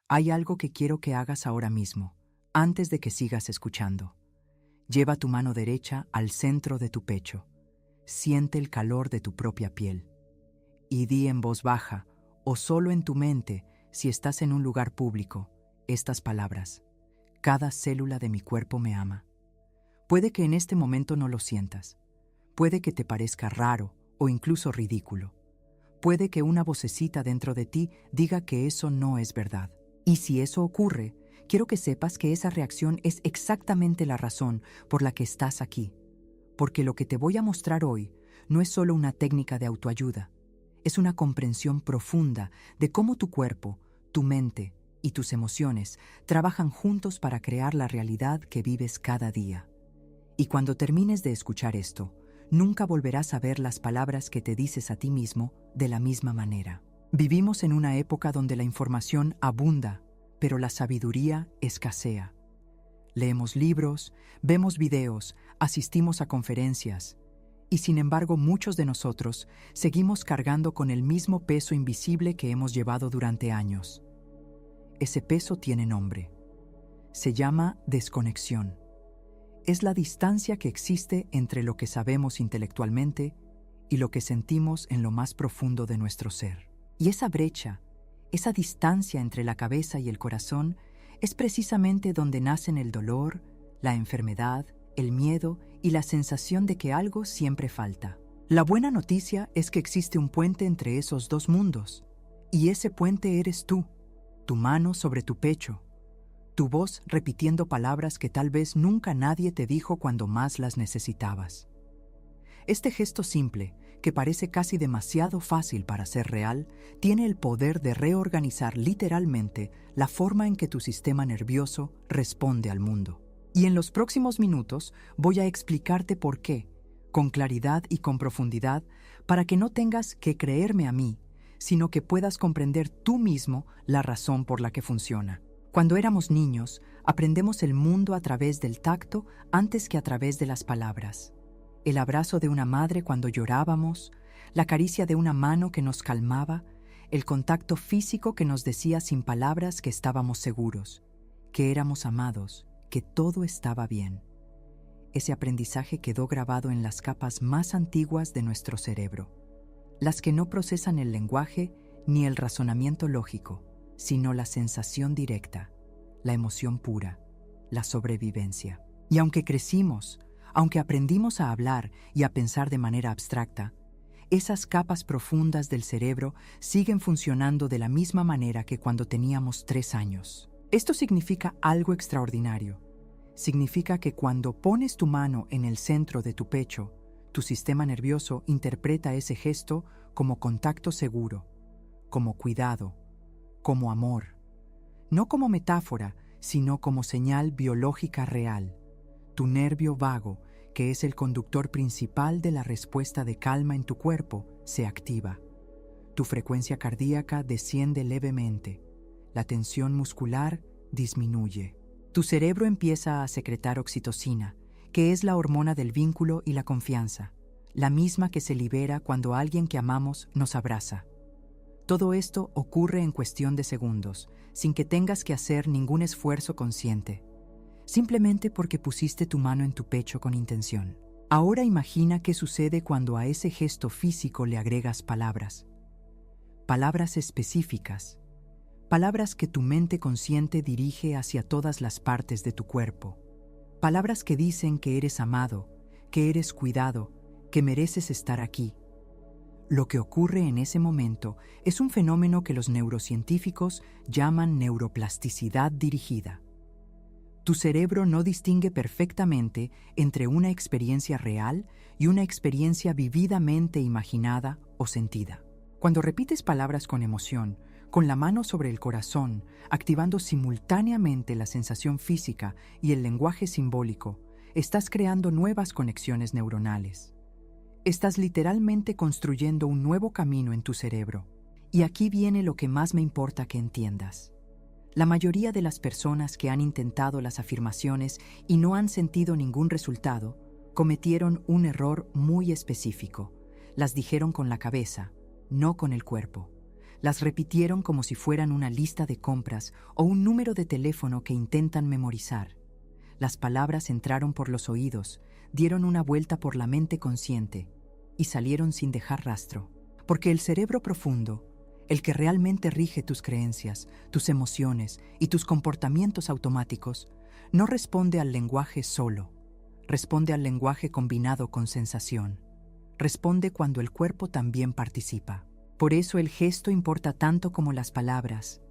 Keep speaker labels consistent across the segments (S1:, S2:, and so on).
S1: Hay algo que quiero que hagas ahora mismo, antes de que sigas escuchando. Lleva tu mano derecha al centro de tu pecho. Siente el calor de tu propia piel. Y di en voz baja, o solo en tu mente, si estás en un lugar público, estas palabras: cada célula de mi cuerpo me ama. Puede que en este momento no lo sientas. Puede que te parezca raro o incluso ridículo. Puede que una vocecita dentro de ti diga que eso no es verdad. Y si eso ocurre, quiero que sepas que esa reacción es exactamente la razón por la que estás aquí. Porque lo que te voy a mostrar hoy no es solo una técnica de autoayuda, es una comprensión profunda de cómo tu cuerpo, tu mente y tus emociones trabajan juntos para crear la realidad que vives cada día. Y cuando termines de escuchar esto, nunca volverás a ver las palabras que te dices a ti mismo de la misma manera. Vivimos en una época donde la información abunda, pero la sabiduría escasea. Leemos libros, vemos videos, asistimos a conferencias, y sin embargo muchos de nosotros seguimos cargando con el mismo peso invisible que hemos llevado durante años. Ese peso tiene nombre. Se llama desconexión. Es la distancia que existe entre lo que sabemos intelectualmente y lo que sentimos en lo más profundo de nuestro ser. Y esa brecha, esa distancia entre la cabeza y el corazón, es precisamente donde nacen el dolor, la enfermedad, el miedo y la sensación de que algo siempre falta. La buena noticia es que existe un puente entre esos dos mundos, y ese puente eres tú, tu mano sobre tu pecho, tu voz repitiendo palabras que tal vez nunca nadie te dijo cuando más las necesitabas. Este gesto simple, que parece casi demasiado fácil para ser real, tiene el poder de reorganizar literalmente la forma en que tu sistema nervioso responde al mundo. Y en los próximos minutos voy a explicarte por qué, con claridad y con profundidad, para que no tengas que creerme a mí, sino que puedas comprender tú mismo la razón por la que funciona. Cuando éramos niños, aprendemos el mundo a través del tacto antes que a través de las palabras. El abrazo de una madre cuando llorábamos, la caricia de una mano que nos calmaba, el contacto físico que nos decía sin palabras que estábamos seguros, que éramos amados, que todo estaba bien. Ese aprendizaje quedó grabado en las capas más antiguas de nuestro cerebro, las que no procesan el lenguaje ni el razonamiento lógico, sino la sensación directa, la emoción pura, la sobrevivencia. Y aunque crecimos, aunque aprendimos a hablar y a pensar de manera abstracta, esas capas profundas del cerebro siguen funcionando de la misma manera que cuando teníamos 3 años. Esto significa algo extraordinario. Significa que cuando pones tu mano en el centro de tu pecho, tu sistema nervioso interpreta ese gesto como contacto seguro, como cuidado, como amor. No como metáfora, sino como señal biológica real. Tu nervio vago, que es el conductor principal de la respuesta de calma en tu cuerpo, se activa. Tu frecuencia cardíaca desciende levemente. La tensión muscular disminuye. Tu cerebro empieza a secretar oxitocina, que es la hormona del vínculo y la confianza, la misma que se libera cuando alguien que amamos nos abraza. Todo esto ocurre en cuestión de segundos, sin que tengas que hacer ningún esfuerzo consciente, simplemente porque pusiste tu mano en tu pecho con intención. Ahora imagina qué sucede cuando a ese gesto físico le agregas palabras. Palabras específicas, palabras que tu mente consciente dirige hacia todas las partes de tu cuerpo. Palabras que dicen que eres amado, que eres cuidado, que mereces estar aquí. Lo que ocurre en ese momento es un fenómeno que los neurocientíficos llaman neuroplasticidad dirigida. Tu cerebro no distingue perfectamente entre una experiencia real y una experiencia vividamente imaginada o sentida. Cuando repites palabras con emoción, con la mano sobre el corazón, activando simultáneamente la sensación física y el lenguaje simbólico, estás creando nuevas conexiones neuronales. Estás literalmente construyendo un nuevo camino en tu cerebro. Y aquí viene lo que más me importa que entiendas. La mayoría de las personas que han intentado las afirmaciones y no han sentido ningún resultado, cometieron un error muy específico. Las dijeron con la cabeza, no con el cuerpo. Las repitieron como si fueran una lista de compras o un número de teléfono que intentan memorizar. Las palabras entraron por los oídos, dieron una vuelta por la mente consciente y salieron sin dejar rastro. Porque el cerebro profundo, el que realmente rige tus creencias, tus emociones y tus comportamientos automáticos, no responde al lenguaje solo, responde al lenguaje combinado con sensación. Responde cuando el cuerpo también participa. Por eso el gesto importa tanto como las palabras.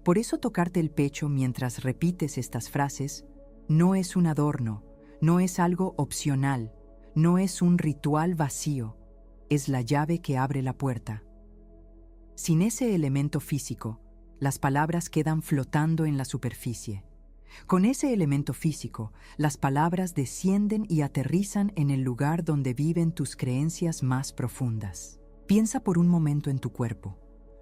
S1: Por eso tocarte el pecho mientras repites estas frases no es un adorno, no es algo opcional, no es un ritual vacío, es la llave que abre la puerta. Sin ese elemento físico, las palabras quedan flotando en la superficie. Con ese elemento físico, las palabras descienden y aterrizan en el lugar donde viven tus creencias más profundas. Piensa por un momento en tu cuerpo,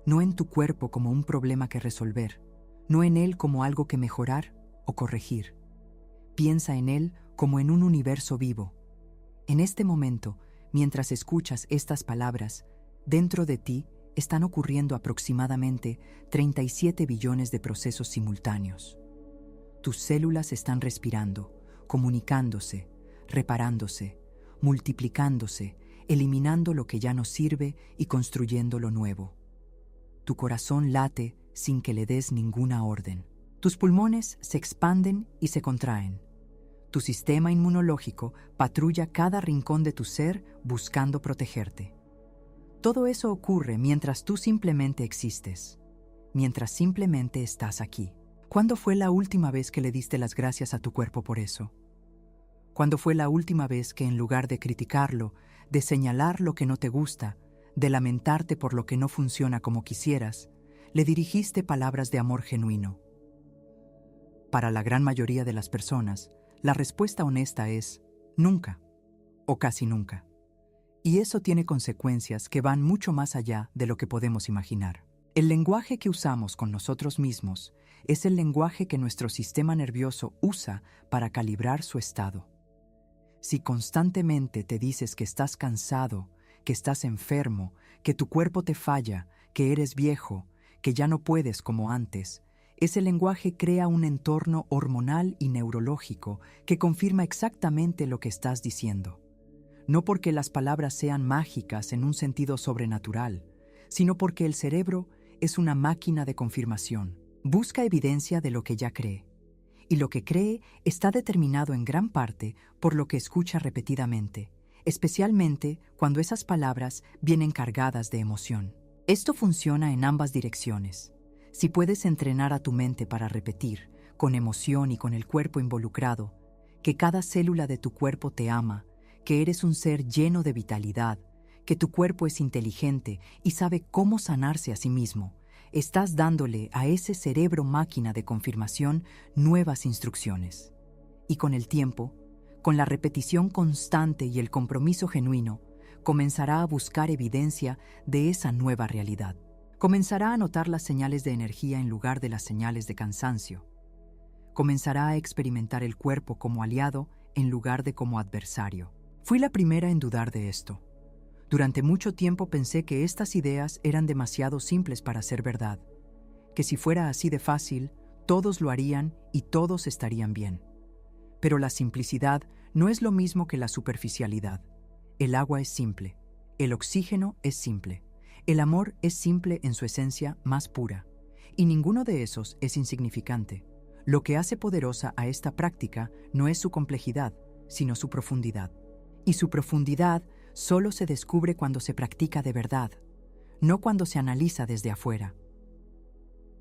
S1: no en tu cuerpo como un problema que resolver, no en él como algo que mejorar o corregir. Piensa en él como en un universo vivo. En este momento, mientras escuchas estas palabras, dentro de ti están ocurriendo aproximadamente 37 billones de procesos simultáneos. Tus células están respirando, comunicándose, reparándose, multiplicándose, eliminando lo que ya no sirve y construyendo lo nuevo. Tu corazón late sin que le des ninguna orden. Tus pulmones se expanden y se contraen. Tu sistema inmunológico patrulla cada rincón de tu ser buscando protegerte. Todo eso ocurre mientras tú simplemente existes, mientras simplemente estás aquí. ¿Cuándo fue la última vez que le diste las gracias a tu cuerpo por eso? ¿Cuándo fue la última vez que en lugar de criticarlo, de señalar lo que no te gusta, de lamentarte por lo que no funciona como quisieras, le dirigiste palabras de amor genuino? Para la gran mayoría de las personas, la respuesta honesta es nunca o casi nunca. Y eso tiene consecuencias que van mucho más allá de lo que podemos imaginar. El lenguaje que usamos con nosotros mismos es el lenguaje que nuestro sistema nervioso usa para calibrar su estado. Si constantemente te dices que estás cansado, que estás enfermo, que tu cuerpo te falla, que eres viejo, que ya no puedes como antes, ese lenguaje crea un entorno hormonal y neurológico que confirma exactamente lo que estás diciendo. No porque las palabras sean mágicas en un sentido sobrenatural, sino porque el cerebro es una máquina de confirmación. Busca evidencia de lo que ya cree. Y lo que cree está determinado en gran parte por lo que escucha repetidamente, especialmente cuando esas palabras vienen cargadas de emoción. Esto funciona en ambas direcciones. Si puedes entrenar a tu mente para repetir, con emoción y con el cuerpo involucrado, que cada célula de tu cuerpo te ama, que eres un ser lleno de vitalidad, que tu cuerpo es inteligente y sabe cómo sanarse a sí mismo, estás dándole a ese cerebro máquina de confirmación nuevas instrucciones. Y con el tiempo, con la repetición constante y el compromiso genuino, comenzará a buscar evidencia de esa nueva realidad. Comenzará a notar las señales de energía en lugar de las señales de cansancio. Comenzará a experimentar el cuerpo como aliado en lugar de como adversario. Fui la primera en dudar de esto. Durante mucho tiempo pensé que estas ideas eran demasiado simples para ser verdad, que si fuera así de fácil, todos lo harían y todos estarían bien. Pero la simplicidad no es lo mismo que la superficialidad. El agua es simple, el oxígeno es simple, el amor es simple en su esencia más pura, y ninguno de esos es insignificante. Lo que hace poderosa a esta práctica no es su complejidad, sino su profundidad. Y su profundidad solo se descubre cuando se practica de verdad, no cuando se analiza desde afuera.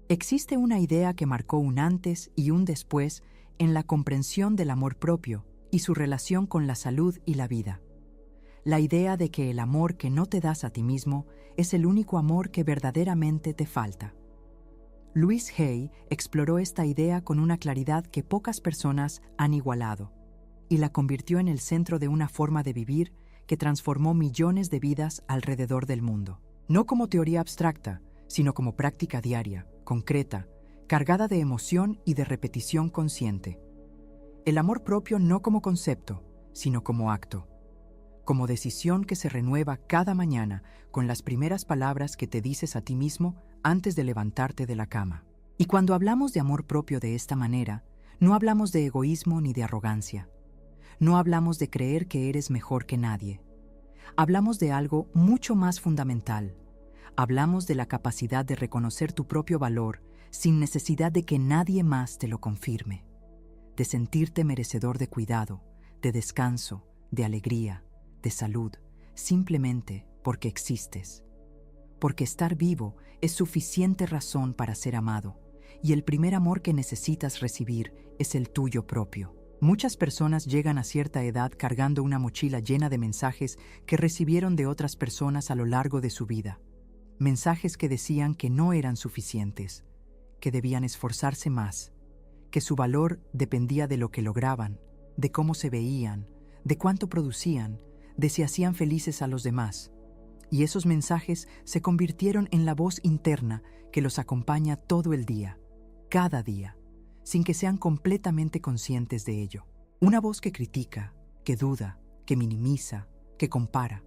S1: Existe una idea que marcó un antes y un después en la comprensión del amor propio y su relación con la salud y la vida. La idea de que el amor que no te das a ti mismo es el único amor que verdaderamente te falta. Louise Hay exploró esta idea con una claridad que pocas personas han igualado, y la convirtió en el centro de una forma de vivir que transformó millones de vidas alrededor del mundo. No como teoría abstracta, sino como práctica diaria, concreta, cargada de emoción y de repetición consciente. El amor propio no como concepto, sino como acto. como decisión que se renueva cada mañana con las primeras palabras que te dices a ti mismo antes de levantarte de la cama. Y cuando hablamos de amor propio de esta manera, no hablamos de egoísmo ni de arrogancia. No hablamos de creer que eres mejor que nadie. Hablamos de algo mucho más fundamental. Hablamos de la capacidad de reconocer tu propio valor sin necesidad de que nadie más te lo confirme. De sentirte merecedor de cuidado, de descanso, de alegría, de salud, simplemente porque existes. Porque estar vivo es suficiente razón para ser amado, y el primer amor que necesitas recibir es el tuyo propio. Muchas personas llegan a cierta edad cargando una mochila llena de mensajes que recibieron de otras personas a lo largo de su vida. Mensajes que decían que no eran suficientes, que debían esforzarse más, que su valor dependía de lo que lograban, de cómo se veían, de cuánto producían, de si hacían felices a los demás. Y esos mensajes se convirtieron en la voz interna que los acompaña todo el día, cada día, sin que sean completamente conscientes de ello. Una voz que critica, que duda, que minimiza, que compara.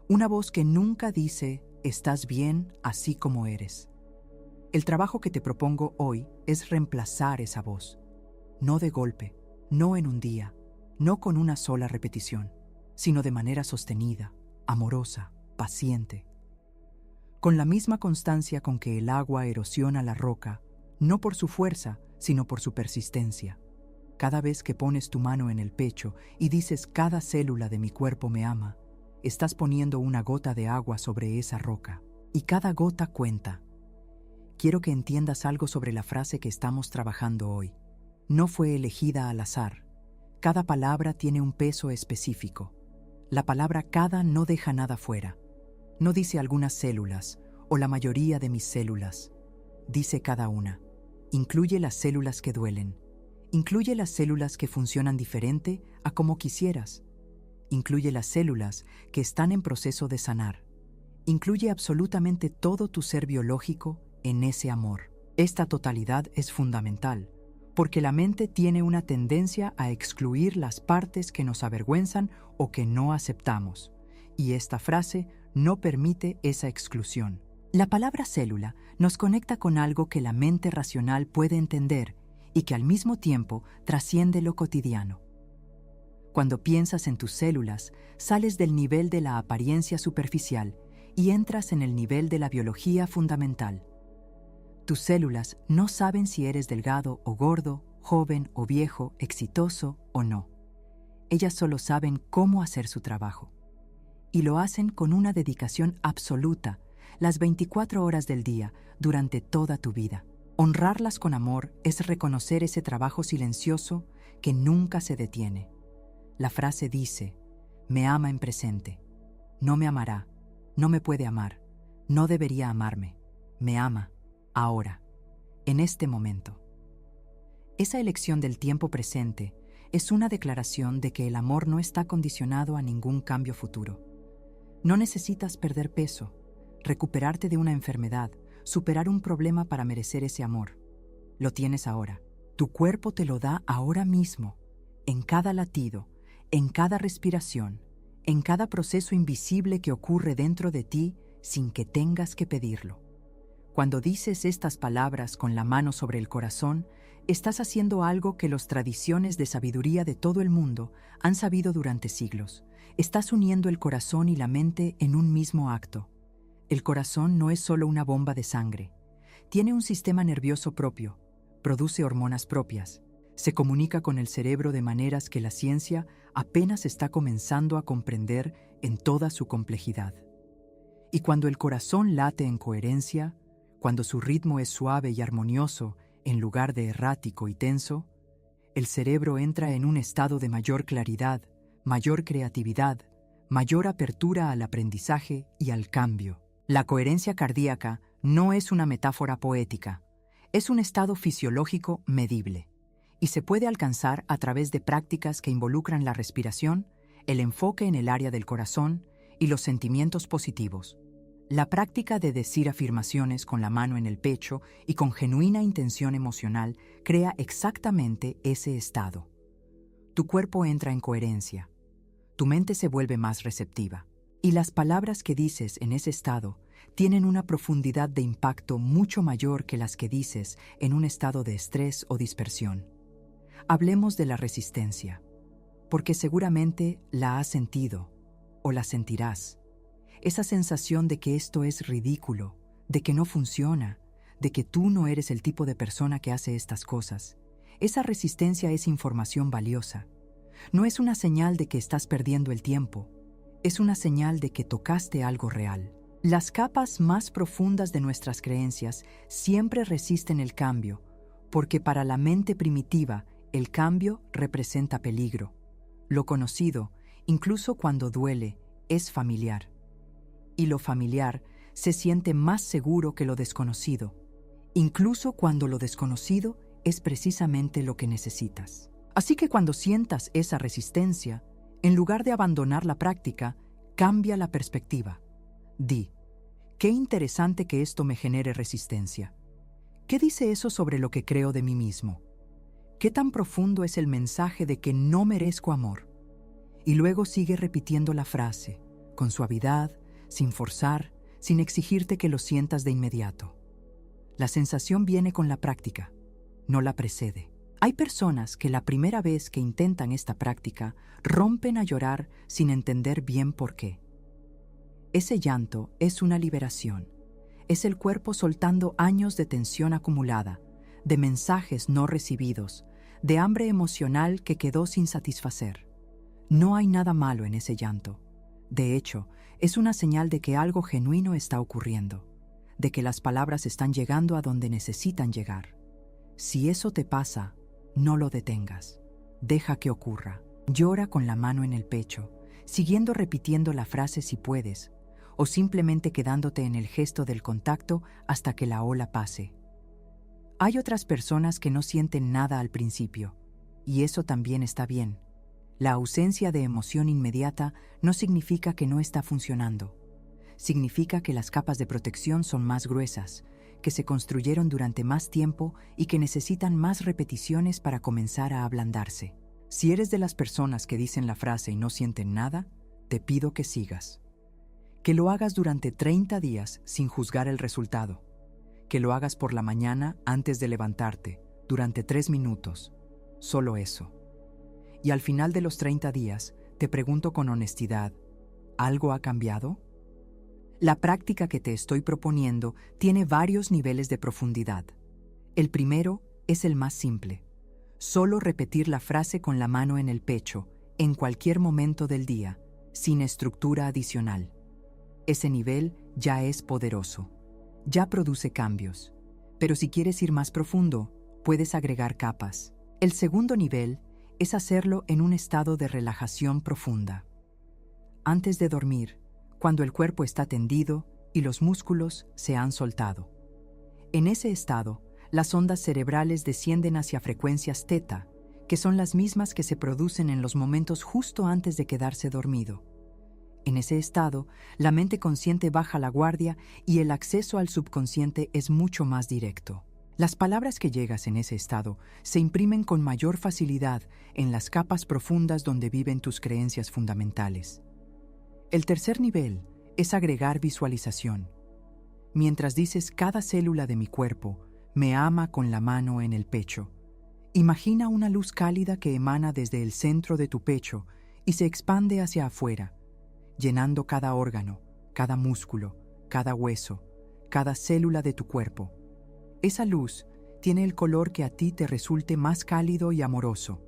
S1: Una voz que nunca dice, estás bien así como eres. El trabajo que te propongo hoy es reemplazar esa voz. No de golpe, no en un día, no con una sola repetición, sino de manera sostenida, amorosa, paciente. Con la misma constancia con que el agua erosiona la roca, no por su fuerza, sino por su persistencia. Cada vez que pones tu mano en el pecho y dices cada célula de mi cuerpo me ama, estás poniendo una gota de agua sobre esa roca, y cada gota cuenta. Quiero que entiendas algo sobre la frase que estamos trabajando hoy. No fue elegida al azar. Cada palabra tiene un peso específico. La palabra cada no deja nada fuera. No dice algunas células o la mayoría de mis células. Dice cada una. Incluye las células que duelen. Incluye las células que funcionan diferente a como quisieras. Incluye las células que están en proceso de sanar. Incluye absolutamente todo tu ser biológico en ese amor. Esta totalidad es fundamental, porque la mente tiene una tendencia a excluir las partes que nos avergüenzan o que no aceptamos, y esta frase no permite esa exclusión. La palabra célula nos conecta con algo que la mente racional puede entender y que al mismo tiempo trasciende lo cotidiano. Cuando piensas en tus células, sales del nivel de la apariencia superficial y entras en el nivel de la biología fundamental. Tus células no saben si eres delgado o gordo, joven o viejo, exitoso o no. Ellas solo saben cómo hacer su trabajo. Y lo hacen con una dedicación absoluta, las 24 horas del día, durante toda tu vida. Honrarlas con amor es reconocer ese trabajo silencioso que nunca se detiene. La frase dice, me ama en presente, no me amará, no me puede amar, no debería amarme, me ama, ahora, en este momento. Esa elección del tiempo presente es una declaración de que el amor no está condicionado a ningún cambio futuro. No necesitas perder peso, recuperarte de una enfermedad, superar un problema para merecer ese amor. Lo tienes ahora. Tu cuerpo te lo da ahora mismo, en cada latido, en cada respiración, en cada proceso invisible que ocurre dentro de ti sin que tengas que pedirlo. Cuando dices estas palabras con la mano sobre el corazón, estás haciendo algo que las tradiciones de sabiduría de todo el mundo han sabido durante siglos. Estás uniendo el corazón y la mente en un mismo acto. El corazón no es solo una bomba de sangre. Tiene un sistema nervioso propio, produce hormonas propias, se comunica con el cerebro de maneras que la ciencia apenas está comenzando a comprender en toda su complejidad. Y cuando el corazón late en coherencia, cuando su ritmo es suave y armonioso en lugar de errático y tenso, el cerebro entra en un estado de mayor claridad, mayor creatividad, mayor apertura al aprendizaje y al cambio. La coherencia cardíaca no es una metáfora poética, es un estado fisiológico medible y se puede alcanzar a través de prácticas que involucran la respiración, el enfoque en el área del corazón y los sentimientos positivos. La práctica de decir afirmaciones con la mano en el pecho y con genuina intención emocional crea exactamente ese estado. Tu cuerpo entra en coherencia. tu mente se vuelve más receptiva. Y las palabras que dices en ese estado tienen una profundidad de impacto mucho mayor que las que dices en un estado de estrés o dispersión. Hablemos de la resistencia, porque seguramente la has sentido o la sentirás. Esa sensación de que esto es ridículo, de que no funciona, de que tú no eres el tipo de persona que hace estas cosas. Esa resistencia es información valiosa. No es una señal de que estás perdiendo el tiempo, es una señal de que tocaste algo real. Las capas más profundas de nuestras creencias siempre resisten el cambio, porque para la mente primitiva el cambio representa peligro. Lo conocido, incluso cuando duele, es familiar. Y lo familiar se siente más seguro que lo desconocido, incluso cuando lo desconocido es precisamente lo que necesitas. Así que cuando sientas esa resistencia, en lugar de abandonar la práctica, cambia la perspectiva. Di, qué interesante que esto me genere resistencia. ¿Qué dice eso sobre lo que creo de mí mismo? ¿Qué tan profundo es el mensaje de que no merezco amor? Y luego sigue repitiendo la frase, con suavidad, sin forzar, sin exigirte que lo sientas de inmediato. La sensación viene con la práctica, no la precede. Hay personas que la primera vez que intentan esta práctica rompen a llorar sin entender bien por qué. Ese llanto es una liberación. Es el cuerpo soltando años de tensión acumulada, de mensajes no recibidos, de hambre emocional que quedó sin satisfacer. No hay nada malo en ese llanto. De hecho, es una señal de que algo genuino está ocurriendo, de que las palabras están llegando a donde necesitan llegar. Si eso te pasa, no lo detengas. Deja que ocurra. Llora con la mano en el pecho, siguiendo repitiendo la frase si puedes, o simplemente quedándote en el gesto del contacto hasta que la ola pase. Hay otras personas que no sienten nada al principio, y eso también está bien. La ausencia de emoción inmediata no significa que no está funcionando. Significa que las capas de protección son más gruesas, que se construyeron durante más tiempo y que necesitan más repeticiones para comenzar a ablandarse. Si eres de las personas que dicen la frase y no sienten nada, te pido que sigas. Que lo hagas durante 30 días sin juzgar el resultado. Que lo hagas por la mañana antes de levantarte, durante 3 minutos. Solo eso. Y al final de los 30 días, te pregunto con honestidad, ¿algo ha cambiado? La práctica que te estoy proponiendo tiene varios niveles de profundidad. El primero es el más simple. Solo repetir la frase con la mano en el pecho, en cualquier momento del día, sin estructura adicional. Ese nivel ya es poderoso. Ya produce cambios. Pero si quieres ir más profundo, puedes agregar capas. El segundo nivel es hacerlo en un estado de relajación profunda. Antes de dormir, cuando el cuerpo está tendido y los músculos se han soltado. En ese estado, las ondas cerebrales descienden hacia frecuencias teta, que son las mismas que se producen en los momentos justo antes de quedarse dormido. En ese estado, la mente consciente baja la guardia y el acceso al subconsciente es mucho más directo. Las palabras que llegas en ese estado se imprimen con mayor facilidad en las capas profundas donde viven tus creencias fundamentales. El tercer nivel es agregar visualización. Mientras dices cada célula de mi cuerpo me ama con la mano en el pecho, imagina una luz cálida que emana desde el centro de tu pecho y se expande hacia afuera, llenando cada órgano, cada músculo, cada hueso, cada célula de tu cuerpo. Esa luz tiene el color que a ti te resulte más cálido y amoroso.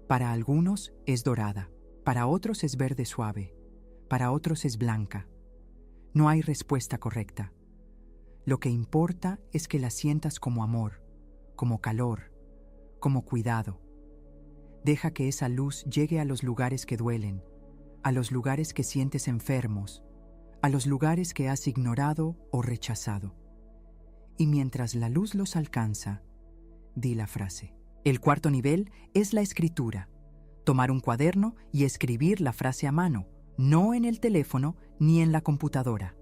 S1: Para algunos es dorada, para otros es verde suave, para otros es blanca. No hay respuesta correcta. Lo que importa es que la sientas como amor, como calor, como cuidado. Deja que esa luz llegue a los lugares que duelen, a los lugares que sientes enfermos, a los lugares que has ignorado o rechazado. Y mientras la luz los alcanza, di la frase. El cuarto nivel es la escritura. Tomar un cuaderno y escribir la frase a mano, no en el teléfono ni en la computadora.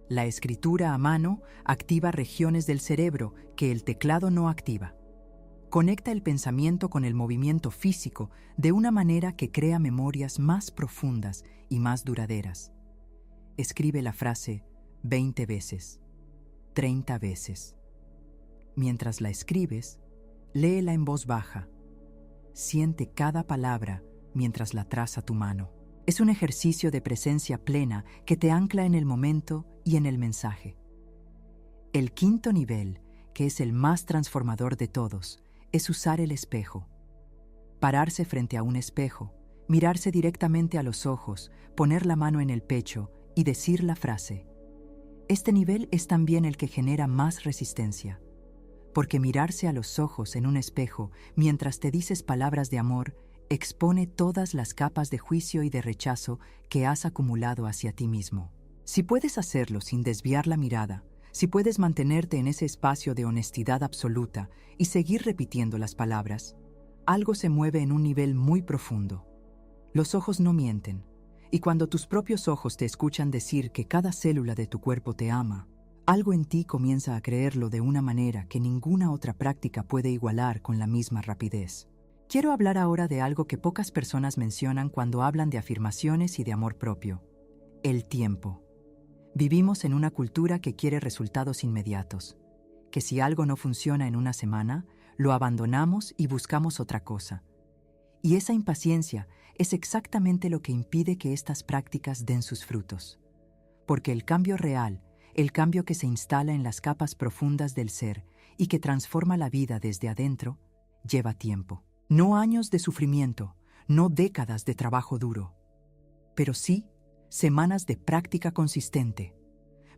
S1: La escritura a mano activa regiones del cerebro que el teclado no activa. Conecta el pensamiento con el movimiento físico de una manera que crea memorias más profundas y más duraderas. Escribe la frase 20 veces, 30 veces. Mientras la escribes, léela en voz baja. Siente cada palabra mientras la traza tu mano. Es un ejercicio de presencia plena que te ancla en el momento y en el mensaje. El quinto nivel, que es el más transformador de todos, es usar el espejo. Pararse frente a un espejo, mirarse directamente a los ojos, poner la mano en el pecho y decir la frase. Este nivel es también el que genera más resistencia, porque mirarse a los ojos en un espejo mientras te dices palabras de amor expone todas las capas de juicio y de rechazo que has acumulado hacia ti mismo. Si puedes hacerlo sin desviar la mirada, si puedes mantenerte en ese espacio de honestidad absoluta y seguir repitiendo las palabras, algo se mueve en un nivel muy profundo. Los ojos no mienten, y cuando tus propios ojos te escuchan decir que cada célula de tu cuerpo te ama, algo en ti comienza a creerlo de una manera que ninguna otra práctica puede igualar con la misma rapidez. Quiero hablar ahora de algo que pocas personas mencionan cuando hablan de afirmaciones y de amor propio: el tiempo. Vivimos en una cultura que quiere resultados inmediatos, que si algo no funciona en una semana, lo abandonamos y buscamos otra cosa. Y esa impaciencia es exactamente lo que impide que estas prácticas den sus frutos. Porque el cambio real, el cambio que se instala en las capas profundas del ser y que transforma la vida desde adentro, lleva tiempo. No años de sufrimiento, no décadas de trabajo duro, pero sí semanas de práctica consistente,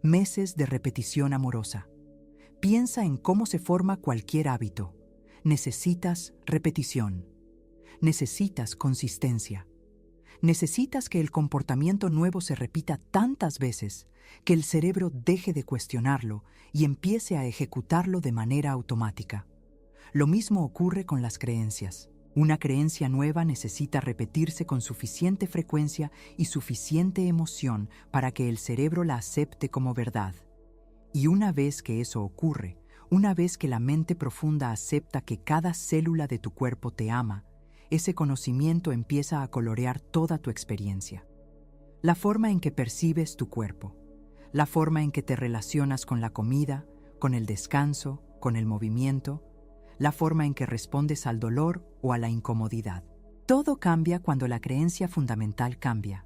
S1: meses de repetición amorosa. Piensa en cómo se forma cualquier hábito. Necesitas repetición. Necesitas consistencia. Necesitas que el comportamiento nuevo se repita tantas veces que el cerebro deje de cuestionarlo y empiece a ejecutarlo de manera automática. Lo mismo ocurre con las creencias. Una creencia nueva necesita repetirse con suficiente frecuencia y suficiente emoción para que el cerebro la acepte como verdad. Y una vez que eso ocurre, una vez que la mente profunda acepta que cada célula de tu cuerpo te ama, ese conocimiento empieza a colorear toda tu experiencia. La forma en que percibes tu cuerpo, la forma en que te relacionas con la comida, con el descanso, con el movimiento, la forma en que respondes al dolor o a la incomodidad. Todo cambia cuando la creencia fundamental cambia.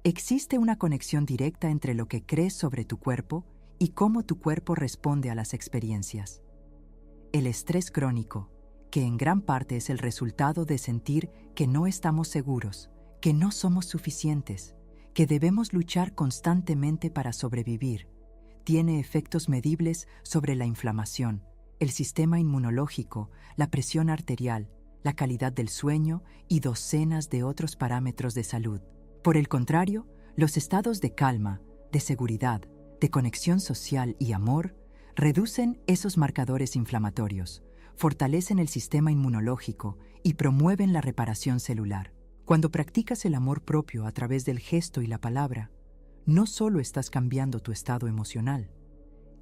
S1: Existe una conexión directa entre lo que crees sobre tu cuerpo y cómo tu cuerpo responde a las experiencias. El estrés crónico, que en gran parte es el resultado de sentir que no estamos seguros, que no somos suficientes, que debemos luchar constantemente para sobrevivir, tiene efectos medibles sobre la inflamación, el sistema inmunológico, la presión arterial, la calidad del sueño y docenas de otros parámetros de salud. Por el contrario, los estados de calma, de seguridad, de conexión social y amor reducen esos marcadores inflamatorios, fortalecen el sistema inmunológico y promueven la reparación celular. Cuando practicas el amor propio a través del gesto y la palabra, no solo estás cambiando tu estado emocional,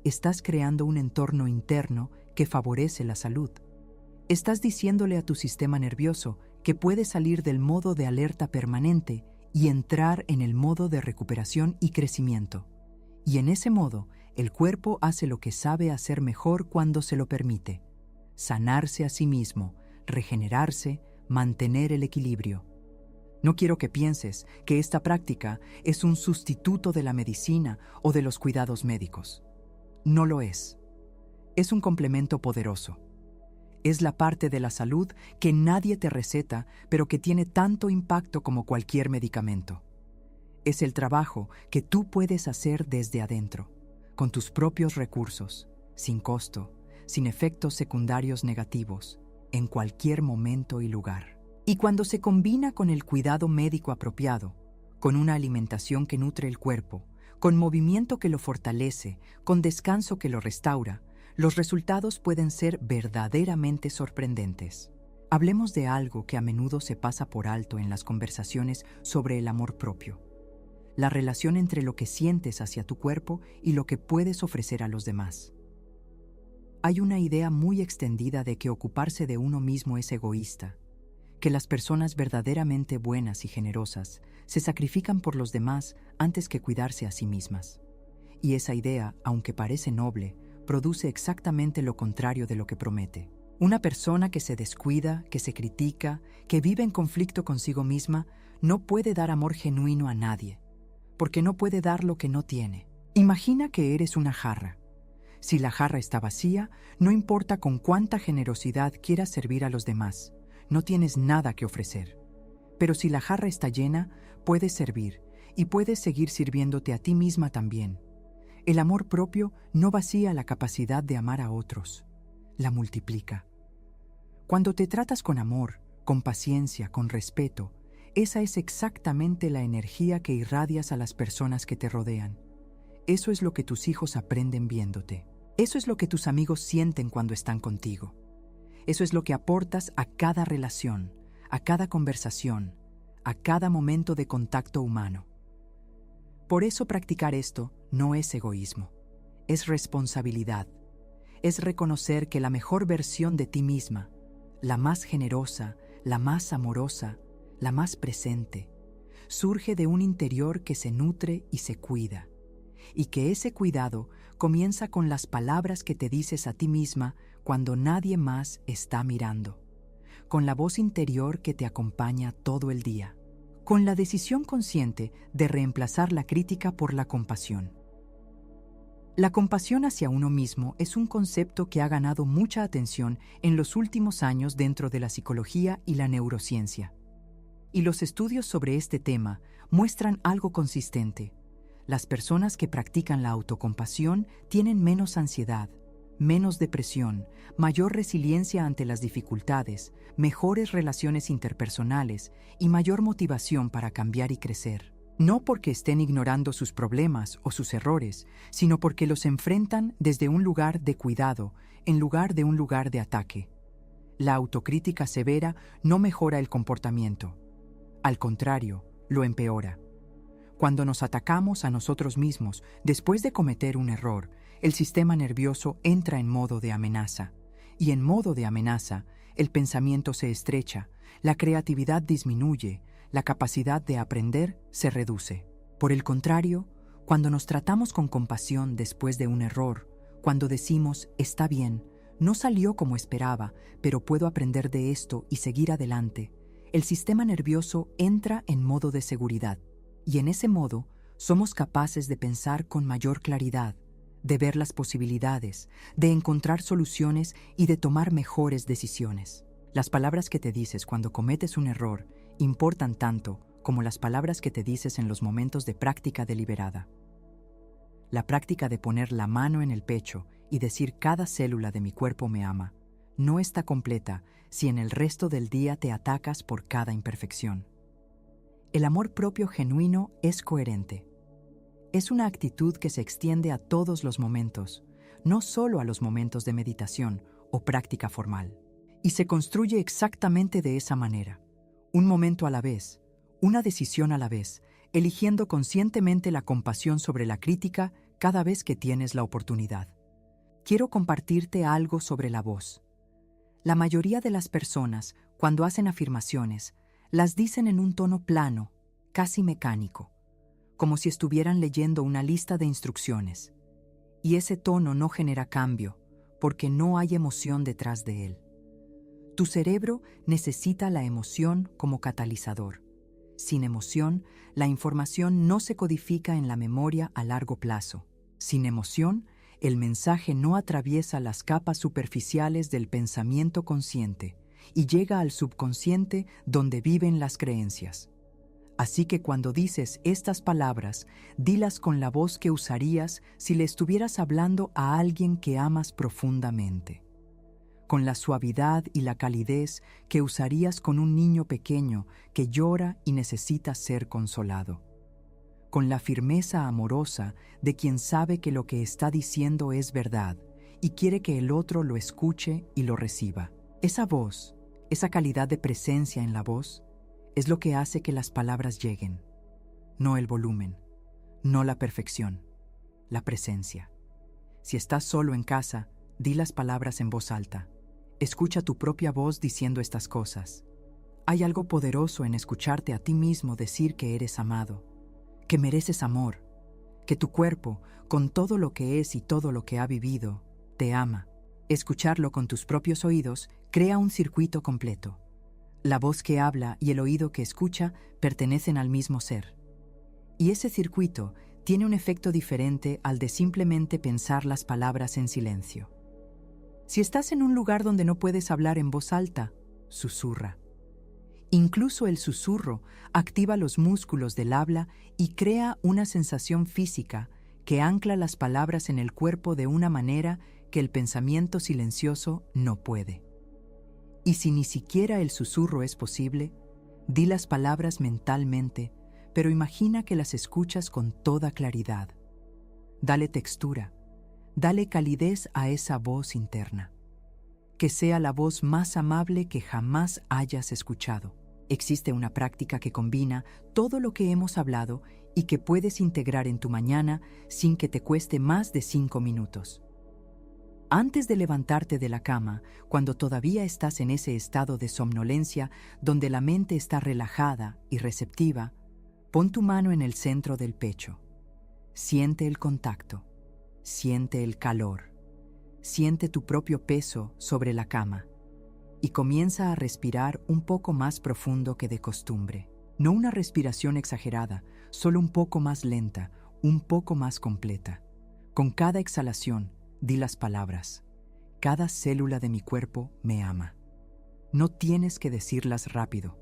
S1: estás creando un entorno interno que favorece la salud. Estás diciéndole a tu sistema nervioso que puede salir del modo de alerta permanente y entrar en el modo de recuperación y crecimiento. Y en ese modo, el cuerpo hace lo que sabe hacer mejor cuando se lo permite: sanarse a sí mismo, regenerarse, mantener el equilibrio. No quiero que pienses que esta práctica es un sustituto de la medicina o de los cuidados médicos. No lo es. Es un complemento poderoso. Es la parte de la salud que nadie te receta, pero que tiene tanto impacto como cualquier medicamento. Es el trabajo que tú puedes hacer desde adentro, con tus propios recursos, sin costo, sin efectos secundarios negativos, en cualquier momento y lugar. Y cuando se combina con el cuidado médico apropiado, con una alimentación que nutre el cuerpo, con movimiento que lo fortalece, con descanso que lo restaura, los resultados pueden ser verdaderamente sorprendentes. Hablemos de algo que a menudo se pasa por alto en las conversaciones sobre el amor propio: la relación entre lo que sientes hacia tu cuerpo y lo que puedes ofrecer a los demás. hay una idea muy extendida de que ocuparse de uno mismo es egoísta, que las personas verdaderamente buenas y generosas se sacrifican por los demás antes que cuidarse a sí mismas. Y esa idea, aunque parece noble, produce exactamente lo contrario de lo que promete. Una persona que se descuida, que se critica, que vive en conflicto consigo misma, no puede dar amor genuino a nadie, porque no puede dar lo que no tiene. Imagina que eres una jarra. Si la jarra está vacía, no importa con cuánta generosidad quieras servir a los demás, no tienes nada que ofrecer. Pero si la jarra está llena, puedes servir y puedes seguir sirviéndote a ti misma también. El amor propio no vacía la capacidad de amar a otros, la multiplica. Cuando te tratas con amor, con paciencia, con respeto, esa es exactamente la energía que irradias a las personas que te rodean. Eso es lo que tus hijos aprenden viéndote. Eso es lo que tus amigos sienten cuando están contigo. Eso es lo que aportas a cada relación, a cada conversación, a cada momento de contacto humano. Por eso practicar esto no es egoísmo, es responsabilidad. Es reconocer que la mejor versión de ti misma, la más generosa, la más amorosa, la más presente, surge de un interior que se nutre y se cuida, y que ese cuidado comienza con las palabras que te dices a ti misma cuando nadie más está mirando, con la voz interior que te acompaña todo el día, con la decisión consciente de reemplazar la crítica por la compasión. La compasión hacia uno mismo es un concepto que ha ganado mucha atención en los últimos años dentro de la psicología y la neurociencia. Y los estudios sobre este tema muestran algo consistente. Las personas que practican la autocompasión tienen menos ansiedad, menos depresión, mayor resiliencia ante las dificultades, mejores relaciones interpersonales y mayor motivación para cambiar y crecer. No porque estén ignorando sus problemas o sus errores, sino porque los enfrentan desde un lugar de cuidado, en lugar de un lugar de ataque. La autocrítica severa no mejora el comportamiento. Al contrario, lo empeora. Cuando nos atacamos a nosotros mismos después de cometer un error, el sistema nervioso entra en modo de amenaza. Y en modo de amenaza, el pensamiento se estrecha, la creatividad disminuye, la capacidad de aprender se reduce. Por el contrario, cuando nos tratamos con compasión después de un error, cuando decimos, está bien, no salió como esperaba, pero puedo aprender de esto y seguir adelante, el sistema nervioso entra en modo de seguridad. Y en ese modo, somos capaces de pensar con mayor claridad, de ver las posibilidades, de encontrar soluciones y de tomar mejores decisiones. Las palabras que te dices cuando cometes un error importan tanto como las palabras que te dices en los momentos de práctica deliberada. La práctica de poner la mano en el pecho y decir cada célula de mi cuerpo me ama, no está completa si en el resto del día te atacas por cada imperfección. El amor propio genuino es coherente. Es una actitud que se extiende a todos los momentos, no solo a los momentos de meditación o práctica formal. Y se construye exactamente de esa manera. Un momento a la vez, una decisión a la vez, eligiendo conscientemente la compasión sobre la crítica cada vez que tienes la oportunidad. Quiero compartirte algo sobre la voz. La mayoría de las personas, cuando hacen afirmaciones, las dicen en un tono plano, casi mecánico, como si estuvieran leyendo una lista de instrucciones. Y ese tono no genera cambio, porque no hay emoción detrás de él. Tu cerebro necesita la emoción como catalizador. Sin emoción, la información no se codifica en la memoria a largo plazo. Sin emoción, el mensaje no atraviesa las capas superficiales del pensamiento consciente y llega al subconsciente donde viven las creencias. Así que cuando dices estas palabras, dilas con la voz que usarías si le estuvieras hablando a alguien que amas profundamente. Con la suavidad y la calidez que usarías con un niño pequeño que llora y necesita ser consolado. Con la firmeza amorosa de quien sabe que lo que está diciendo es verdad y quiere que el otro lo escuche y lo reciba. Esa voz, esa calidad de presencia en la voz, es lo que hace que las palabras lleguen. No el volumen, no la perfección, la presencia. Si estás solo en casa, di las palabras en voz alta. Escucha tu propia voz diciendo estas cosas. Hay algo poderoso en escucharte a ti mismo decir que eres amado, que mereces amor, que tu cuerpo, con todo lo que es y todo lo que ha vivido, te ama. Escucharlo con tus propios oídos crea un circuito completo. La voz que habla y el oído que escucha pertenecen al mismo ser. Y ese circuito tiene un efecto diferente al de simplemente pensar las palabras en silencio. Si estás en un lugar donde no puedes hablar en voz alta, susurra. Incluso el susurro activa los músculos del habla y crea una sensación física que ancla las palabras en el cuerpo de una manera que el pensamiento silencioso no puede. Y si ni siquiera el susurro es posible, di las palabras mentalmente, pero imagina que las escuchas con toda claridad. Dale textura, dale calidez a esa voz interna. Que sea la voz más amable que jamás hayas escuchado. Existe una práctica que combina todo lo que hemos hablado y que puedes integrar en tu mañana sin que te cueste más de 5 minutos. Antes de levantarte de la cama, cuando todavía estás en ese estado de somnolencia donde la mente está relajada y receptiva, pon tu mano en el centro del pecho. Siente el contacto, siente el calor, siente tu propio peso sobre la cama y comienza a respirar un poco más profundo que de costumbre. No una respiración exagerada, solo un poco más lenta, un poco más completa. Con cada exhalación, di las palabras: cada célula de mi cuerpo me ama. No tienes que decirlas rápido.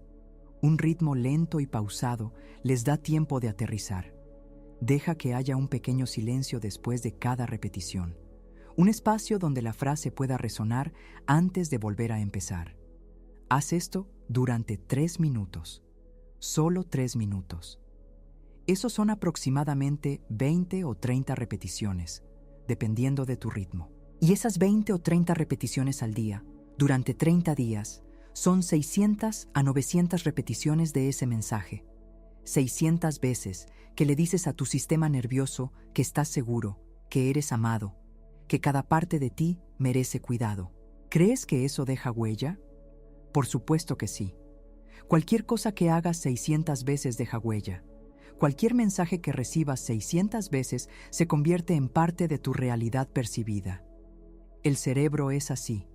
S1: Un ritmo lento y pausado les da tiempo de aterrizar. Deja que haya un pequeño silencio después de cada repetición. Un espacio donde la frase pueda resonar antes de volver a empezar. Haz esto durante 3 minutos. Solo 3 minutos. Esos son aproximadamente 20 o 30 repeticiones, dependiendo de tu ritmo. Y esas 20 o 30 repeticiones al día, durante 30 días, son 600 a 900 repeticiones de ese mensaje. 600 veces que le dices a tu sistema nervioso que estás seguro, que eres amado, que cada parte de ti merece cuidado. ¿Crees que eso deja huella? Por supuesto que sí. Cualquier cosa que hagas 600 veces deja huella. Cualquier mensaje que recibas 600 veces se convierte en parte de tu realidad percibida. El cerebro es así.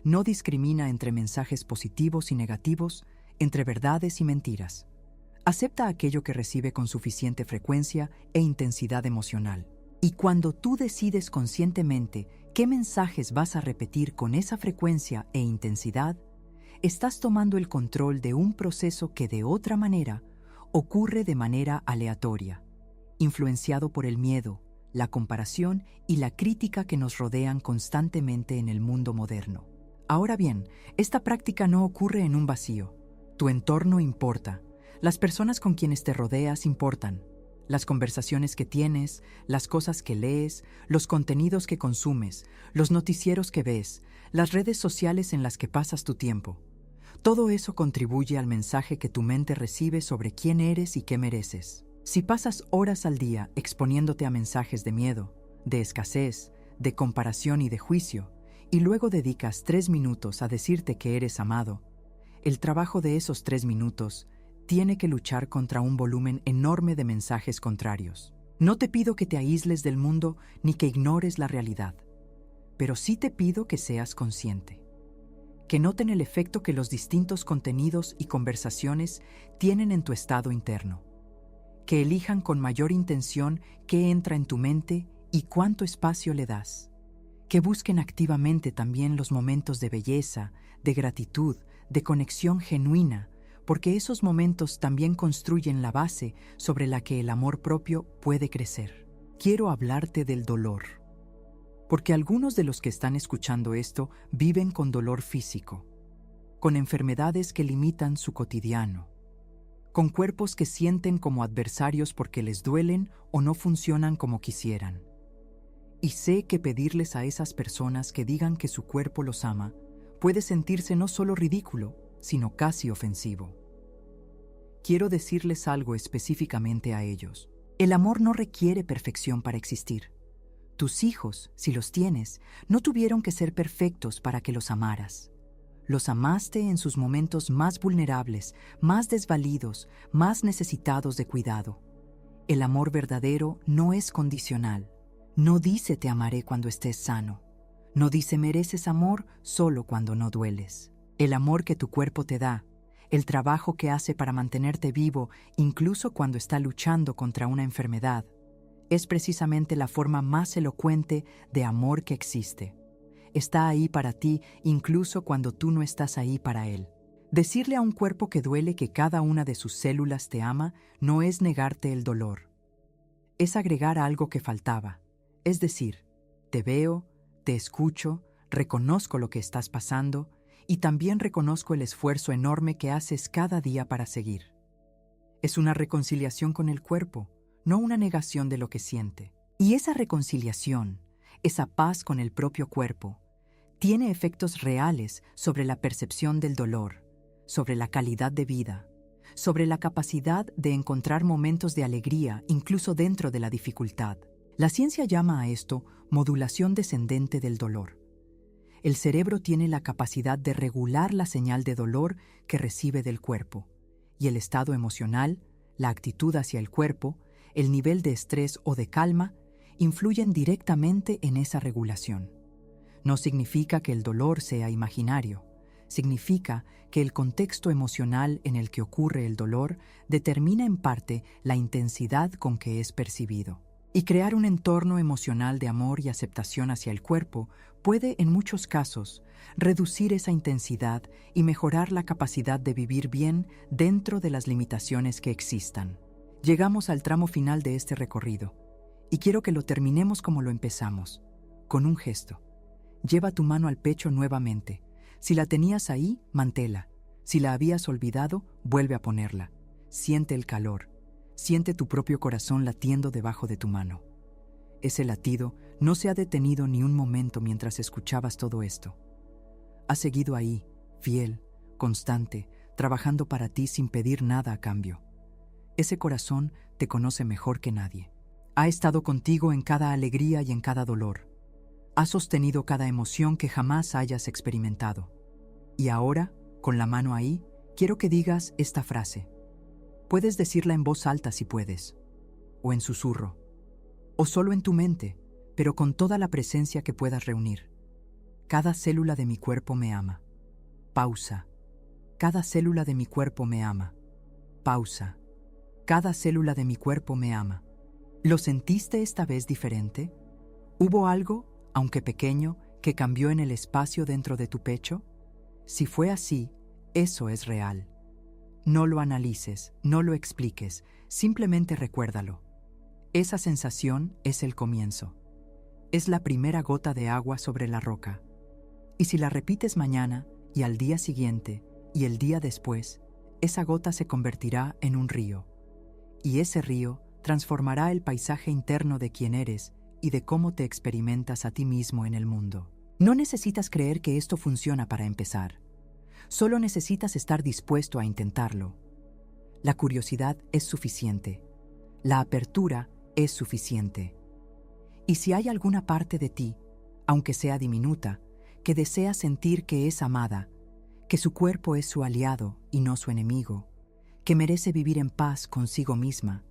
S1: No discrimina entre mensajes positivos y negativos, entre verdades y mentiras. Acepta aquello que recibe con suficiente frecuencia e intensidad emocional. Y cuando tú decides conscientemente qué mensajes vas a repetir con esa frecuencia e intensidad, estás tomando el control de un proceso que de otra manera ocurre de manera aleatoria, influenciado por el miedo, la comparación y la crítica que nos rodean constantemente en el mundo moderno. Ahora bien, esta práctica no ocurre en un vacío. Tu entorno importa. Las personas con quienes te rodeas importan. Las conversaciones que tienes, las cosas que lees, los contenidos que consumes, los noticieros que ves, las redes sociales en las que pasas tu tiempo. Todo eso contribuye al mensaje que tu mente recibe sobre quién eres y qué mereces. Si pasas horas al día exponiéndote a mensajes de miedo, de escasez, de comparación y de juicio, y luego dedicas 3 minutos a decirte que eres amado, el trabajo de esos 3 minutos tiene que luchar contra un volumen enorme de mensajes contrarios. No te pido que te aísles del mundo ni que ignores la realidad, pero sí te pido que seas consciente. Que noten el efecto que los distintos contenidos y conversaciones tienen en tu estado interno. Que elijan con mayor intención qué entra en tu mente y cuánto espacio le das. Que busquen activamente también los momentos de belleza, de gratitud, de conexión genuina, porque esos momentos también construyen la base sobre la que el amor propio puede crecer. Quiero hablarte del dolor, porque algunos de los que están escuchando esto viven con dolor físico, con enfermedades que limitan su cotidiano, con cuerpos que sienten como adversarios porque les duelen o no funcionan como quisieran. Y sé que pedirles a esas personas que digan que su cuerpo los ama puede sentirse no solo ridículo, sino casi ofensivo. Quiero decirles algo específicamente a ellos. El amor no requiere perfección para existir. Tus hijos, si los tienes, no tuvieron que ser perfectos para que los amaras. Los amaste en sus momentos más vulnerables, más desvalidos, más necesitados de cuidado. El amor verdadero no es condicional. No dice te amaré cuando estés sano. No dice mereces amor solo cuando no dueles. El amor que tu cuerpo te da, el trabajo que hace para mantenerte vivo incluso cuando está luchando contra una enfermedad, es precisamente la forma más elocuente de amor que existe. Está ahí para ti incluso cuando tú no estás ahí para él. Decirle a un cuerpo que duele que cada una de sus células te ama no es negarte el dolor. Es agregar algo que faltaba. Es decir, te veo, te escucho, reconozco lo que estás pasando y también reconozco el esfuerzo enorme que haces cada día para seguir. Es una reconciliación con el cuerpo, no una negación de lo que siente. Y esa reconciliación, esa paz con el propio cuerpo, tiene efectos reales sobre la percepción del dolor, sobre la calidad de vida, sobre la capacidad de encontrar momentos de alegría incluso dentro de la dificultad. La ciencia llama a esto modulación descendente del dolor. El cerebro tiene la capacidad de regular la señal de dolor que recibe del cuerpo, y el estado emocional, la actitud hacia el cuerpo, el nivel de estrés o de calma, influyen directamente en esa regulación. No significa que el dolor sea imaginario. Significa que el contexto emocional en el que ocurre el dolor determina en parte la intensidad con que es percibido. Y crear un entorno emocional de amor y aceptación hacia el cuerpo puede, en muchos casos, reducir esa intensidad y mejorar la capacidad de vivir bien dentro de las limitaciones que existan. Llegamos al tramo final de este recorrido, y quiero que lo terminemos como lo empezamos, con un gesto. Lleva tu mano al pecho nuevamente. Si la tenías ahí, mantela. Si la habías olvidado, vuelve a ponerla. Siente el calor. Siente tu propio corazón latiendo debajo de tu mano. Ese latido no se ha detenido ni un momento mientras escuchabas todo esto. Has seguido ahí, fiel, constante, trabajando para ti sin pedir nada a cambio. Ese corazón te conoce mejor que nadie. Ha estado contigo en cada alegría y en cada dolor. Ha sostenido cada emoción que jamás hayas experimentado. Y ahora, con la mano ahí, quiero que digas esta frase. Puedes decirla en voz alta si puedes, o en susurro, o solo en tu mente, pero con toda la presencia que puedas reunir. Cada célula de mi cuerpo me ama. Pausa. Cada célula de mi cuerpo me ama. Pausa. Cada célula de mi cuerpo me ama. ¿Lo sentiste esta vez diferente? ¿Hubo algo, aunque pequeño, que cambió en el espacio dentro de tu pecho? Si fue así, eso es real. No lo analices, no lo expliques, simplemente recuérdalo. Esa sensación es el comienzo. Es la primera gota de agua sobre la roca. Y si la repites mañana, y al día siguiente, y el día después, esa gota se convertirá en un río. Y ese río transformará el paisaje interno de quién eres y de cómo te experimentas a ti mismo en el mundo. No necesitas creer que esto funciona para empezar. Solo necesitas estar dispuesto a intentarlo. La curiosidad es suficiente. La apertura es suficiente. Y si hay alguna parte de ti, aunque sea diminuta, que desea sentir que es amada, que su cuerpo es su aliado y no su enemigo, que merece vivir en paz consigo misma,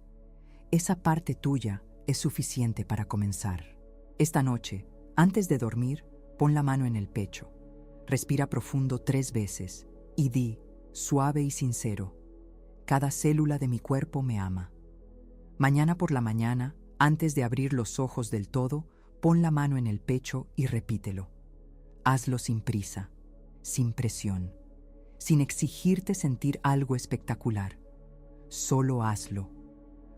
S1: esa parte tuya es suficiente para comenzar. Esta noche, antes de dormir, pon la mano en el pecho. Respira profundo 3 veces y di, suave y sincero, cada célula de mi cuerpo me ama. Mañana por la mañana, antes de abrir los ojos del todo, pon la mano en el pecho y repítelo. Hazlo sin prisa, sin presión, sin exigirte sentir algo espectacular. Solo hazlo,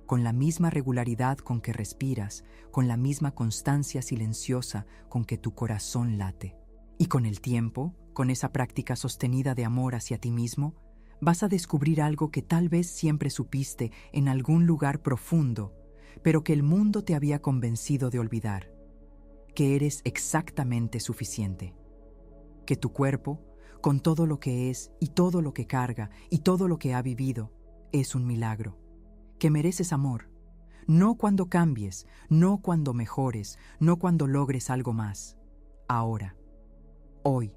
S1: con la misma regularidad con que respiras, con la misma constancia silenciosa con que tu corazón late. Y con el tiempo, con esa práctica sostenida de amor hacia ti mismo, vas a descubrir algo que tal vez siempre supiste en algún lugar profundo, pero que el mundo te había convencido de olvidar, que eres exactamente suficiente, que tu cuerpo, con todo lo que es y todo lo que carga y todo lo que ha vivido, es un milagro, que mereces amor, No cuando cambies, no cuando mejores, no cuando logres algo más. Ahora, hoy,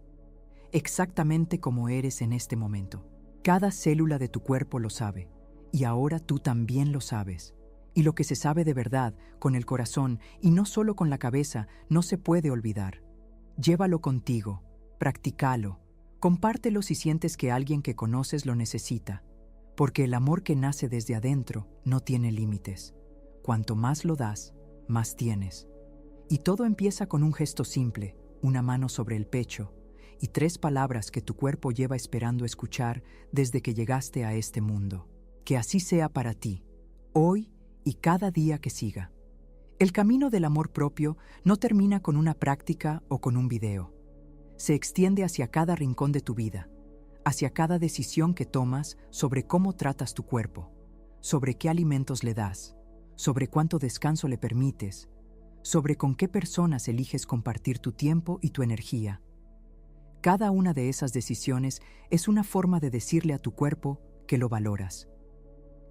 S1: exactamente como eres en este momento. Cada célula de tu cuerpo lo sabe, y ahora tú también lo sabes. Y lo que se sabe de verdad, con el corazón y no solo con la cabeza, no se puede olvidar. Llévalo contigo, practícalo, compártelo si sientes que alguien que conoces lo necesita, porque el amor que nace desde adentro no tiene límites. Cuanto más lo das, más tienes. Y todo empieza con un gesto simple, una mano sobre el pecho, y 3 palabras que tu cuerpo lleva esperando escuchar desde que llegaste a este mundo. Que así sea para ti, hoy y cada día que siga. El camino del amor propio no termina con una práctica o con un video. Se extiende hacia cada rincón de tu vida, hacia cada decisión que tomas sobre cómo tratas tu cuerpo, sobre qué alimentos le das, sobre cuánto descanso le permites, sobre con qué personas eliges compartir tu tiempo y tu energía. Cada una de esas decisiones es una forma de decirle a tu cuerpo que lo valoras,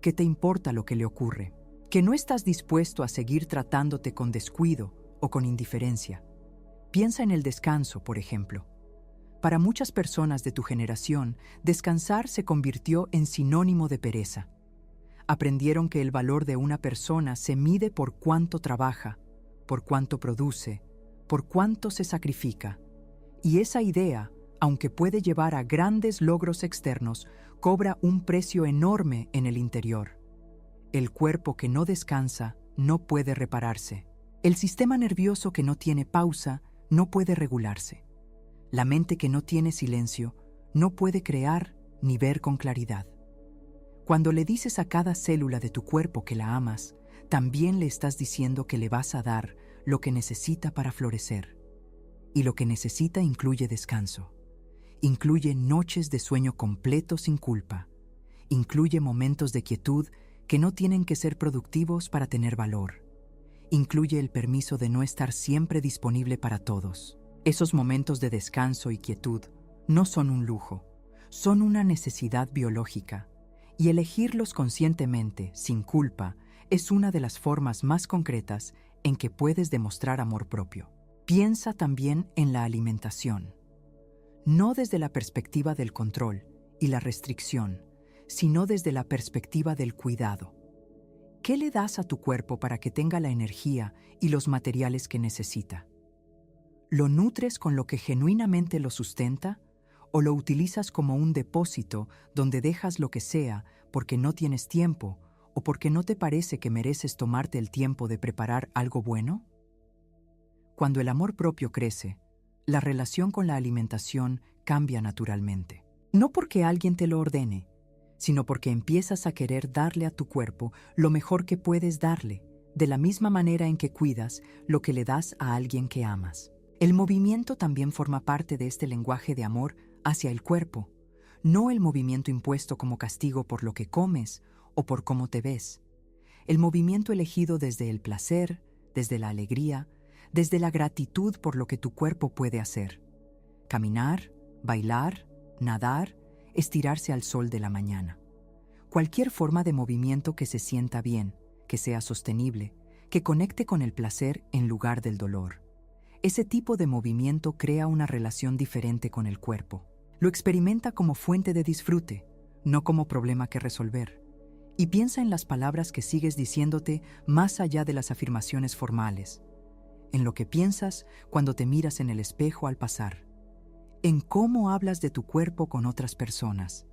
S1: que te importa lo que le ocurre, que no estás dispuesto a seguir tratándote con descuido o con indiferencia. Piensa en el descanso, por ejemplo. Para muchas personas de tu generación, descansar se convirtió en sinónimo de pereza. Aprendieron que el valor de una persona se mide por cuánto trabaja, por cuánto produce, por cuánto se sacrifica. Y esa idea, aunque puede llevar a grandes logros externos, cobra un precio enorme en el interior. El cuerpo que no descansa no puede repararse. El sistema nervioso que no tiene pausa no puede regularse. La mente que no tiene silencio no puede crear ni ver con claridad. Cuando le dices a cada célula de tu cuerpo que la amas, también le estás diciendo que le vas a dar lo que necesita para florecer. Y lo que necesita incluye descanso. Incluye noches de sueño completo sin culpa. Incluye momentos de quietud que no tienen que ser productivos para tener valor. Incluye el permiso de no estar siempre disponible para todos. Esos momentos de descanso y quietud no son un lujo, son una necesidad biológica. Y elegirlos conscientemente, sin culpa, es una de las formas más concretas en que puedes demostrar amor propio. Piensa también en la alimentación. No desde la perspectiva del control y la restricción, sino desde la perspectiva del cuidado. ¿Qué le das a tu cuerpo para que tenga la energía y los materiales que necesita? ¿Lo nutres con lo que genuinamente lo sustenta o lo utilizas como un depósito donde dejas lo que sea porque no tienes tiempo o porque no te parece que mereces tomarte el tiempo de preparar algo bueno? Cuando el amor propio crece, la relación con la alimentación cambia naturalmente. No porque alguien te lo ordene, sino porque empiezas a querer darle a tu cuerpo lo mejor que puedes darle, de la misma manera en que cuidas lo que le das a alguien que amas. El movimiento también forma parte de este lenguaje de amor hacia el cuerpo, no el movimiento impuesto como castigo por lo que comes o por cómo te ves. El movimiento elegido desde el placer, desde la alegría, desde la gratitud por lo que tu cuerpo puede hacer. Caminar, bailar, nadar, estirarse al sol de la mañana. Cualquier forma de movimiento que se sienta bien, que sea sostenible, que conecte con el placer en lugar del dolor. Ese tipo de movimiento crea una relación diferente con el cuerpo. Lo experimenta como fuente de disfrute, no como problema que resolver. Y piensa en las palabras que sigues diciéndote más allá de las afirmaciones formales. En lo que piensas cuando te miras en el espejo al pasar. En cómo hablas de tu cuerpo con otras personas,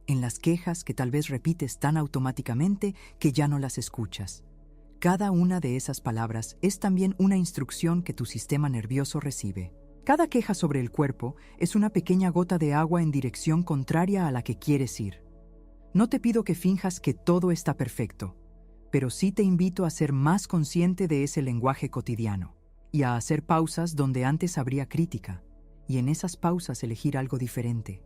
S1: en las quejas que tal vez repites tan automáticamente que ya no las escuchas. Cada una de esas palabras es también una instrucción que tu sistema nervioso recibe. Cada queja sobre el cuerpo es una pequeña gota de agua en dirección contraria a la que quieres ir. No te pido que finjas que todo está perfecto, pero sí te invito a ser más consciente de ese lenguaje cotidiano y a hacer pausas donde antes habría crítica. Y en esas pausas elegir algo diferente,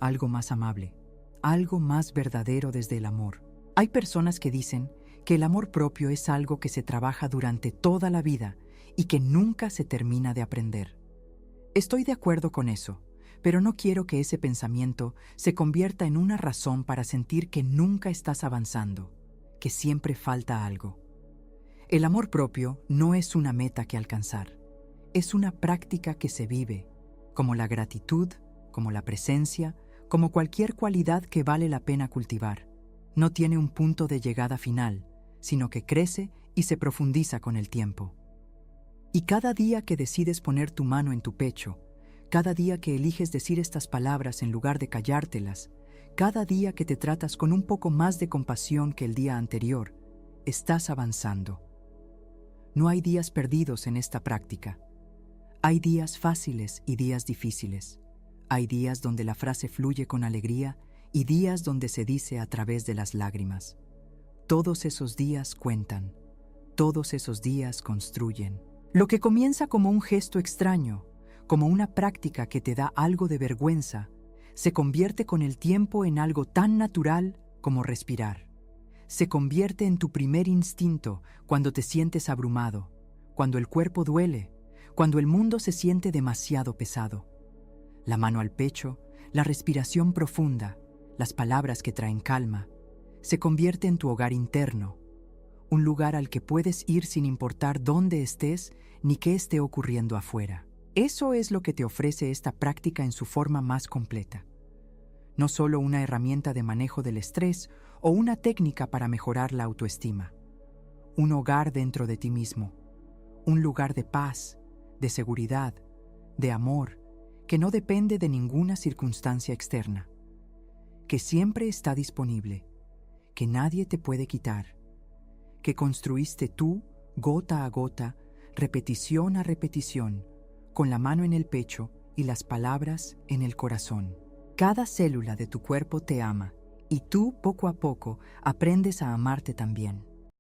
S1: algo más amable, algo más verdadero desde el amor. Hay personas que dicen que el amor propio es algo que se trabaja durante toda la vida y que nunca se termina de aprender. Estoy de acuerdo con eso, pero no quiero que ese pensamiento se convierta en una razón para sentir que nunca estás avanzando, que siempre falta algo. El amor propio no es una meta que alcanzar, es una práctica que se vive, como la gratitud, como la presencia, como cualquier cualidad que vale la pena cultivar. No tiene un punto de llegada final, sino que crece y se profundiza con el tiempo. Y cada día que decides poner tu mano en tu pecho, cada día que eliges decir estas palabras en lugar de callártelas, cada día que te tratas con un poco más de compasión que el día anterior, estás avanzando. No hay días perdidos en esta práctica. Hay días fáciles y días difíciles. Hay días donde la frase fluye con alegría y días donde se dice a través de las lágrimas. Todos esos días cuentan. Todos esos días construyen. Lo que comienza como un gesto extraño, como una práctica que te da algo de vergüenza, se convierte con el tiempo en algo tan natural como respirar. Se convierte en tu primer instinto cuando te sientes abrumado, cuando el cuerpo duele, cuando el mundo se siente demasiado pesado. La mano al pecho, la respiración profunda, las palabras que traen calma, se convierte en tu hogar interno, un lugar al que puedes ir sin importar dónde estés ni qué esté ocurriendo afuera. Eso es lo que te ofrece esta práctica en su forma más completa. No solo una herramienta de manejo del estrés o una técnica para mejorar la autoestima. Un hogar dentro de ti mismo, un lugar de paz, de seguridad, de amor, que no depende de ninguna circunstancia externa, que siempre está disponible, que nadie te puede quitar, que construiste tú, gota a gota, repetición a repetición, con la mano en el pecho y las palabras en el corazón. Cada célula de tu cuerpo te ama, y tú, poco a poco, aprendes a amarte también.